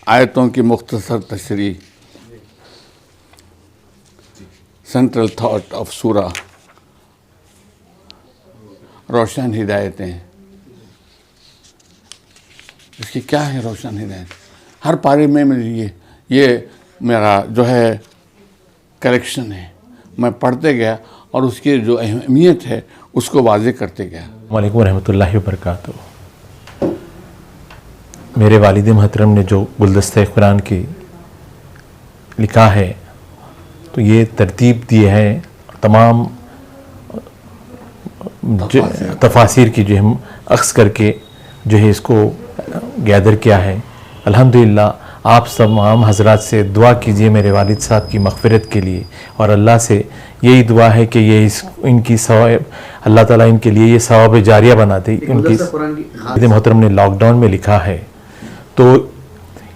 آیتوں کی مختصر تشریح، سینٹرل تھاٹ آف سورہ روشن ہدایتیں. اس کی کیا ہے روشن ہدایت؟ ہر پارے میں یہ میرا جو ہے کریکشن ہے، میں پڑھتے گیا اور اس کی جو اہمیت ہے اس کو واضح کرتے گیا. السلام علیکم ورحمۃ اللہ وبرکاتہ. میرے والد محترم نے جو گلدستہ قرآن کی لکھا ہے تو یہ ترتیب دی ہے تمام تفاسیر کی، جو ہم اخذ کر کے جو ہے اس کو گیدر کیا ہے. الحمدللہ آپ تمام حضرات سے دعا کیجئے میرے والد صاحب کی مغفرت کے لیے، اور اللہ سے یہی دعا ہے کہ یہ ان کی ثواب اللہ تعالیٰ ان کے لیے یہ ثواب جاریہ بنا دے. ان کی والد محترم نے لاک ڈاؤن میں لکھا ہے تو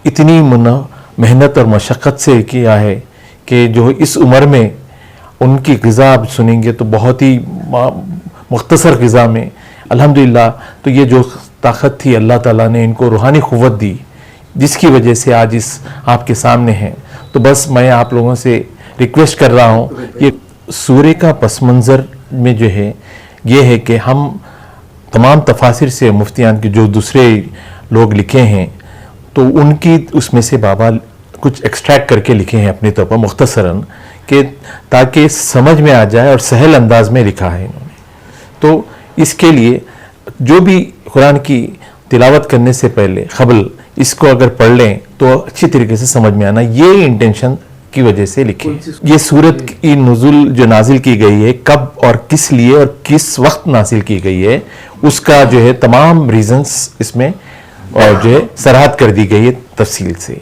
اتنی محنت اور مشقت سے کیا ہے کہ جو اس عمر میں ان کی غذا آپ سنیں گے تو بہت ہی مختصر غذا میں الحمدللہ تو یہ جو طاقت تھی اللہ تعالیٰ نے ان کو روحانی قوت دی، جس کی وجہ سے آج اس آپ کے سامنے ہیں. تو بس میں آپ لوگوں سے ریکویسٹ کر رہا ہوں، یہ سورہ کا پس منظر میں جو ہے یہ ہے کہ ہم تمام تفاسیر سے مفتیان کے جو دوسرے لوگ لکھے ہیں تو ان کی اس میں سے بابا کچھ ایکسٹریکٹ کر کے لکھے ہیں اپنے طور پر مختصراً، کہ تاکہ سمجھ میں آ جائے اور سہل انداز میں لکھا ہے انہوں نے. تو اس کے لیے جو بھی قرآن کی تلاوت کرنے سے پہلے قبل اس کو اگر پڑھ لیں تو اچھی طریقے سے سمجھ میں آنا، یہ انٹینشن کی وجہ سے لکھی. یہ سورت کی نزول جو نازل کی گئی ہے، کب اور کس لیے اور کس وقت نازل کی گئی ہے، اس کا جو ہے تمام ریزنز اس میں اور جو ہے سرحد کر دی گئی ہے تفصیل سے.